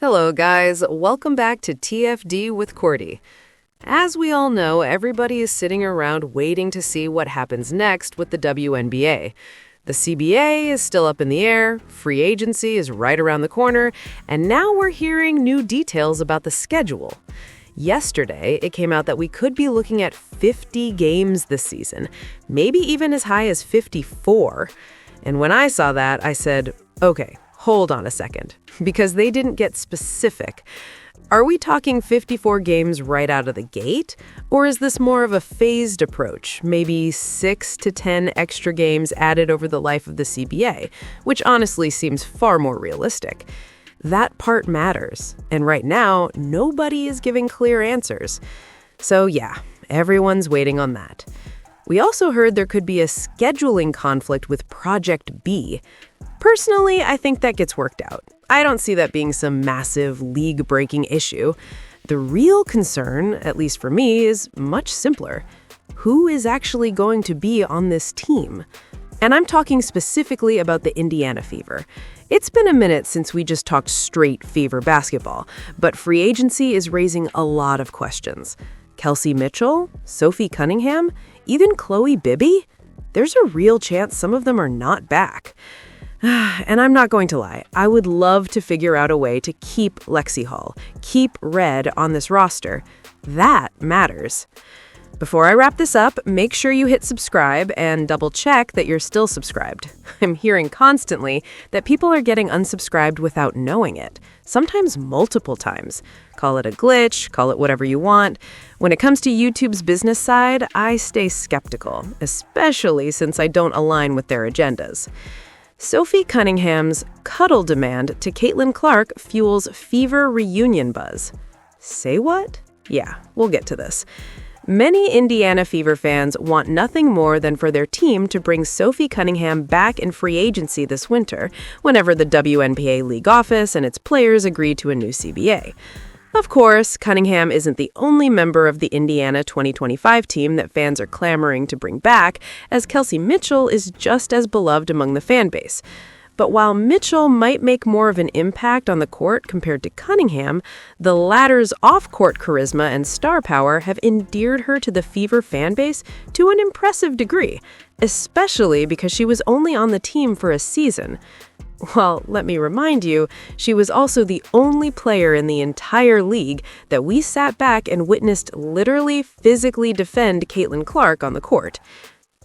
Hello, guys. Welcome back to TFD with Cordy. As we all know, everybody is sitting around waiting to see what happens next with the WNBA. The CBA is still up in the air, free agency is right around the corner, and now we're hearing new details about the schedule. Yesterday, it came out that we could be looking at 50 games this season, maybe even as high as 54. And when I saw that, I said, okay, hold on a second, because they didn't get specific. Are we talking 54 games right out of the gate? Or is this more of a phased approach, maybe 6 to 10 extra games added over the life of the CBA, which honestly seems far more realistic? That part matters, and right now, nobody is giving clear answers. So yeah, everyone's waiting on that. We also heard there could be a scheduling conflict with Project B. Personally, I think that gets worked out. I don't see that being some massive league-breaking issue. The real concern, at least for me, is much simpler. Who is actually going to be on this team? And I'm talking specifically about the Indiana Fever. It's been a minute since we just talked straight Fever basketball, but free agency is raising a lot of questions. Kelsey Mitchell? Sophie Cunningham? Even Chloe Bibby? There's a real chance some of them are not back. And I'm not going to lie, I would love to figure out a way to keep Lexi Hall, keep Red on this roster. That matters. Before I wrap this up, make sure you hit subscribe and double check that you're still subscribed. I'm hearing constantly that people are getting unsubscribed without knowing it, sometimes multiple times. Call it a glitch, call it whatever you want. When it comes to YouTube's business side, I stay skeptical, especially since I don't align with their agendas. Sophie Cunningham's cuddle demand to Caitlin Clark fuels Fever reunion buzz. Say what? Yeah, we'll get to this. Many Indiana Fever fans want nothing more than for their team to bring Sophie Cunningham back in free agency this winter, whenever the WNBA league office and its players agree to a new CBA. Of course, Cunningham isn't the only member of the Indiana 2025 team that fans are clamoring to bring back, as Kelsey Mitchell is just as beloved among the fan base. But while Mitchell might make more of an impact on the court compared to Cunningham, the latter's off-court charisma and star power have endeared her to the Fever fan base to an impressive degree, especially because she was only on the team for a season. Well, let me remind you, she was also the only player in the entire league that we sat back and witnessed literally physically defend Caitlin Clark on the court.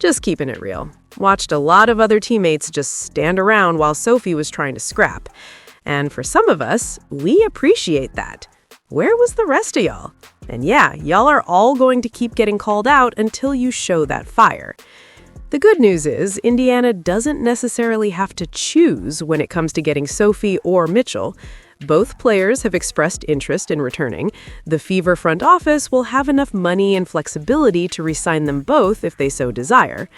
Just keeping it real. Watched a lot of other teammates just stand around while Sophie was trying to scrap. And for some of us, we appreciate that. Where was the rest of y'all? And yeah, y'all are all going to keep getting called out until you show that fire. The good news is, Indiana doesn't necessarily have to choose when it comes to getting Sophie or Mitchell. Both players have expressed interest in returning. The Fever front office will have enough money and flexibility to re-sign them both if they so desire.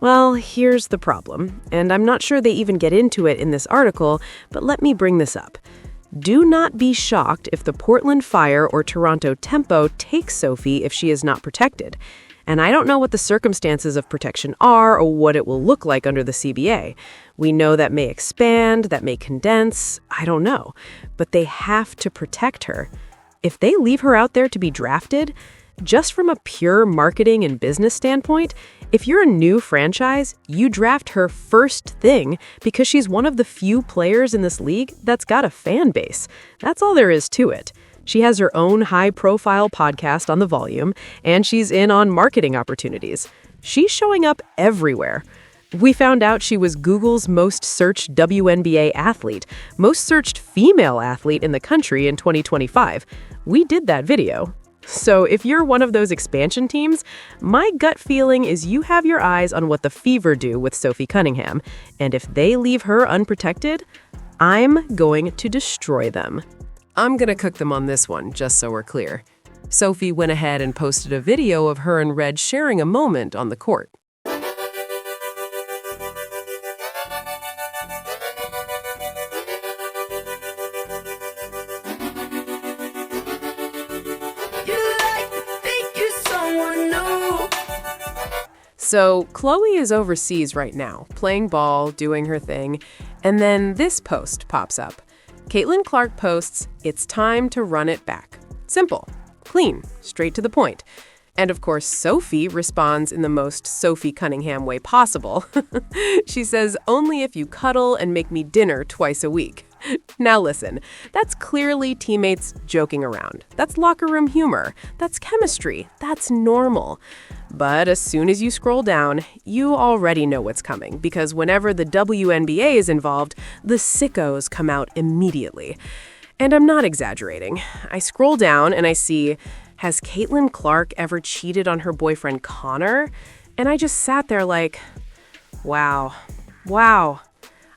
Well, here's the problem, and I'm not sure they even get into it in this article, but let me bring this up. Do not be shocked if the Portland Fire or Toronto Tempo takes Sophie if she is not protected. And I don't know what the circumstances of protection are or what it will look like under the CBA. We know that may expand, that may condense, I don't know. But they have to protect her. If they leave her out there to be drafted, just from a pure marketing and business standpoint, if you're a new franchise, you draft her first thing because she's one of the few players in this league that's got a fan base. That's all there is to it. She has her own high-profile podcast on the Volume, and she's in on marketing opportunities. She's showing up everywhere. We found out she was Google's most searched WNBA athlete, most searched female athlete in the country in 2025. We did that video. So if you're one of those expansion teams, my gut feeling is you have your eyes on what the Fever do with Sophie Cunningham. And if they leave her unprotected, I'm going to destroy them. I'm going to cook them on this one, just so we're clear. Sophie went ahead and posted a video of her and Red sharing a moment on the court. So Chloe is overseas right now, playing ball, doing her thing, and then this post pops up. Caitlin Clark posts, "It's time to run it back." Simple, clean, straight to the point. And of course, Sophie responds in the most Sophie Cunningham way possible. She says, "Only if you cuddle and make me dinner twice a week." Now listen, that's clearly teammates joking around. That's locker room humor. That's chemistry. That's normal. But as soon as you scroll down, you already know what's coming, because whenever the WNBA is involved, the sickos come out immediately. And I'm not exaggerating. I scroll down and I see, has Caitlin Clark ever cheated on her boyfriend Connor? And I just sat there like, wow.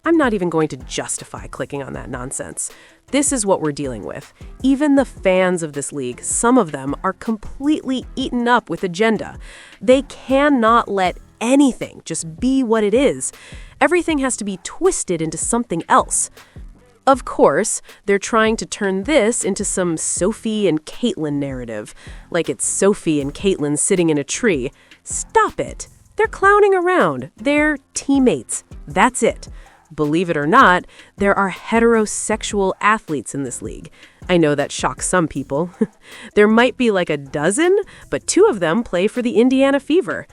I'm not even going to justify clicking on that nonsense. This is what we're dealing with. Even the fans of this league, some of them are completely eaten up with agenda. They cannot let anything just be what it is. Everything has to be twisted into something else. Of course, they're trying to turn this into some Sophie and Caitlin narrative, like it's Sophie and Caitlin sitting in a tree. Stop it. They're clowning around. They're teammates. That's it. Believe it or not, there are heterosexual athletes in this league. I know that shocks some people. There might be like a dozen, but 2 of them play for the Indiana Fever.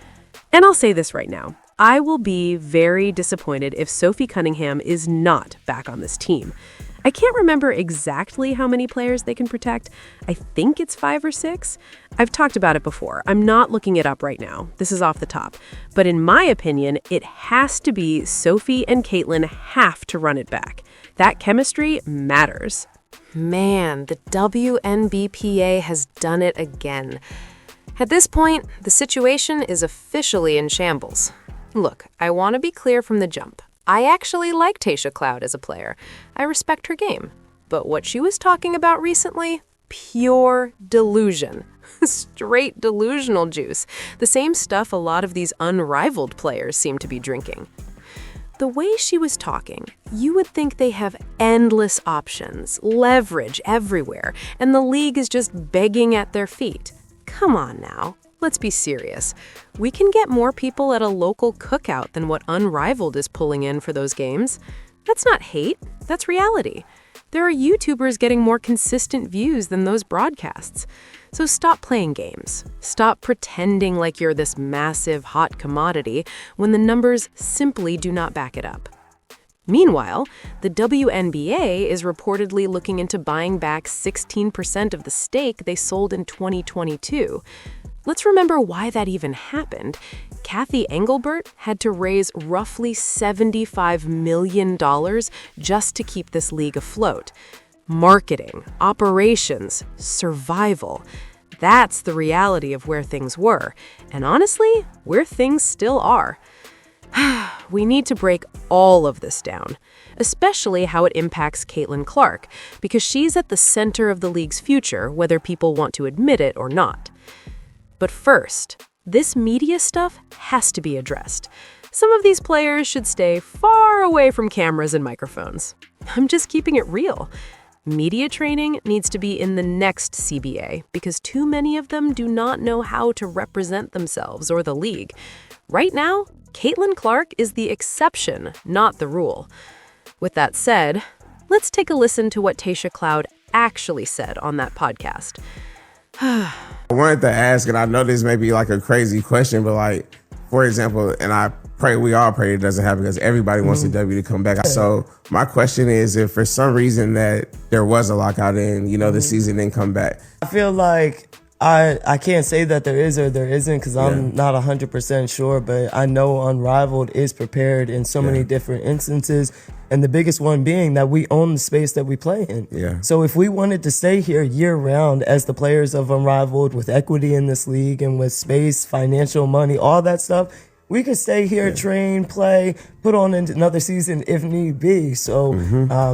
And I'll say this right now. I will be very disappointed if Sophie Cunningham is not back on this team. I can't remember exactly how many players they can protect. I think it's 5 or 6. I've talked about it before. I'm not looking it up right now. This is off the top. But in my opinion, it has to be Sophie and Caitlin have to run it back. That chemistry matters. Man, the WNBPA has done it again. At this point, the situation is officially in shambles. Look, I want to be clear from the jump. I actually like Tasha Cloud as a player. I respect her game. But what she was talking about recently, pure delusion. Straight delusional juice. The same stuff a lot of these unrivaled players seem to be drinking. The way she was talking, you would think they have endless options, leverage everywhere, and the league is just begging at their feet. Come on now. Let's be serious. We can get more people at a local cookout than what Unrivaled is pulling in for those games. That's not hate, that's reality. There are YouTubers getting more consistent views than those broadcasts. So stop playing games. Stop pretending like you're this massive hot commodity when the numbers simply do not back it up. Meanwhile, the WNBA is reportedly looking into buying back 16% of the stake they sold in 2022. Let's remember why that even happened. Kathy Engelbert had to raise roughly $75 million just to keep this league afloat. Marketing, operations, survival. That's the reality of where things were, and honestly, where things still are. We need to break all of this down, especially how it impacts Caitlin Clark, because she's at the center of the league's future, whether people want to admit it or not. But first, this media stuff has to be addressed. Some of these players should stay far away from cameras and microphones. I'm just keeping it real. Media training needs to be in the next CBA because too many of them do not know how to represent themselves or the league. Right now, Caitlin Clark is the exception, not the rule. With that said, let's take a listen to what Tasha Cloud actually said on that podcast. I wanted to ask, and I know this may be like a crazy question, but like, for example, and we all pray it doesn't happen because everybody wants the W to come back. So my question is, if for some reason that there was a lockout and, the season didn't come back. I feel like I can't say that there is or there isn't because I'm not 100% sure, but I know Unrivaled is prepared in so many different instances. And the biggest one being that we own the space that we play in. Yeah. So if we wanted to stay here year round as the players of Unrivaled with equity in this league and with space, financial money, all that stuff, we could stay here, train, play, put on another season if need be. So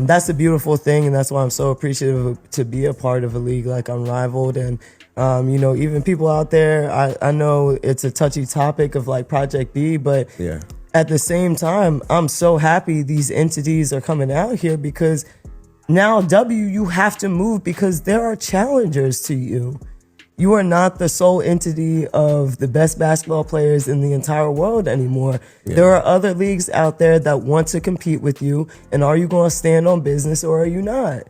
that's the beautiful thing. And that's why I'm so appreciative to be a part of a league like Unrivaled. And, even people out there, I know it's a touchy topic of like Project B, but at the same time, I'm so happy these entities are coming out here because now you have to move because there are challengers to you. You are not the sole entity of the best basketball players in the entire world anymore. Yeah. There are other leagues out there that want to compete with you. And are you going to stand on business or are you not?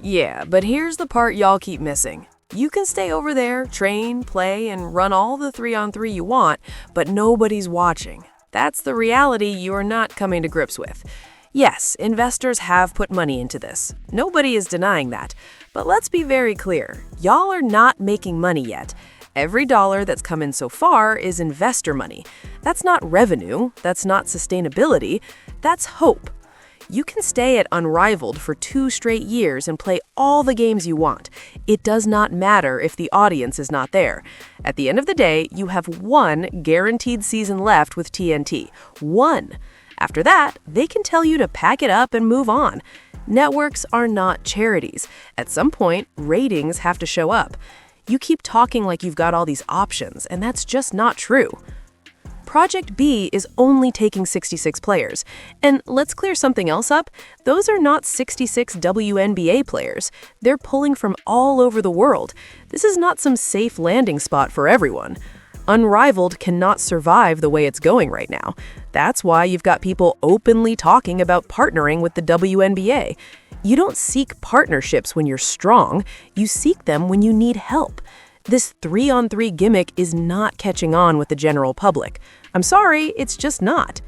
Yeah, but here's the part y'all keep missing. You can stay over there, train, play, and run all the 3-on-3 you want, but nobody's watching. That's the reality you are not coming to grips with. Yes, investors have put money into this. Nobody is denying that. But let's be very clear. Y'all are not making money yet. Every dollar that's come in so far is investor money. That's not revenue. That's not sustainability. That's hope. You can stay at Unrivaled for 2 straight years and play all the games you want. It does not matter if the audience is not there. At the end of the day, you have 1 guaranteed season left with TNT. 1. After that, they can tell you to pack it up and move on. Networks are not charities. At some point, ratings have to show up. You keep talking like you've got all these options, and that's just not true. Project B is only taking 66 players. And let's clear something else up. Those are not 66 WNBA players. They're pulling from all over the world. This is not some safe landing spot for everyone. Unrivaled cannot survive the way it's going right now. That's why you've got people openly talking about partnering with the WNBA. You don't seek partnerships when you're strong. You seek them when you need help. This 3-on-3 gimmick is not catching on with the general public. I'm sorry, it's just not.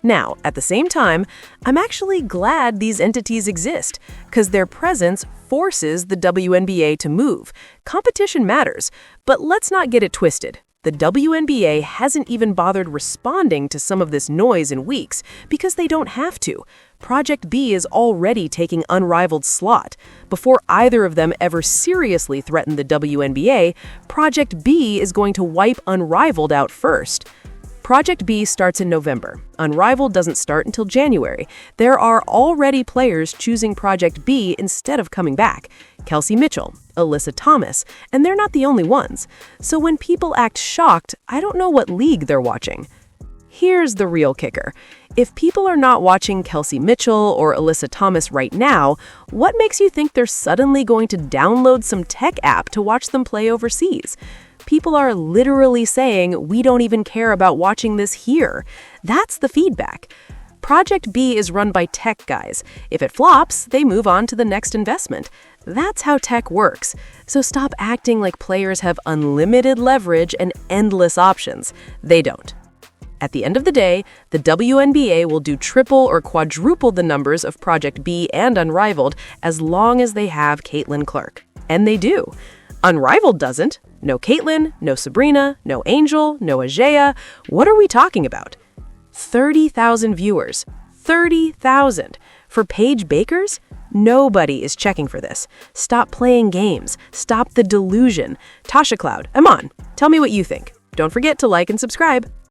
Now, at the same time, I'm actually glad these entities exist, because their presence forces the WNBA to move. Competition matters, but let's not get it twisted. The WNBA hasn't even bothered responding to some of this noise in weeks because they don't have to. Project B is already taking Unrivaled's slot. Before either of them ever seriously threaten the WNBA, Project B is going to wipe Unrivaled out first. Project B starts in November. Unrivaled doesn't start until January. There are already players choosing Project B instead of coming back. Kelsey Mitchell, Alyssa Thomas, and they're not the only ones. So when people act shocked, I don't know what league they're watching. Here's the real kicker. If people are not watching Kelsey Mitchell or Alyssa Thomas right now, what makes you think they're suddenly going to download some tech app to watch them play overseas? People are literally saying, we don't even care about watching this here. That's the feedback. Project B is run by tech guys. If it flops, they move on to the next investment. That's how tech works. So stop acting like players have unlimited leverage and endless options. They don't. At the end of the day, the WNBA will do triple or quadruple the numbers of Project B and Unrivaled as long as they have Caitlin Clark. And they do. Unrivaled doesn't. No Caitlin, no Sabrina, no Angel, no Ajaya. What are we talking about? 30,000 viewers. 30,000. For Paige Bakers? Nobody is checking for this. Stop playing games. Stop the delusion. Tasha Cloud, I'm on. Tell me what you think. Don't forget to like and subscribe.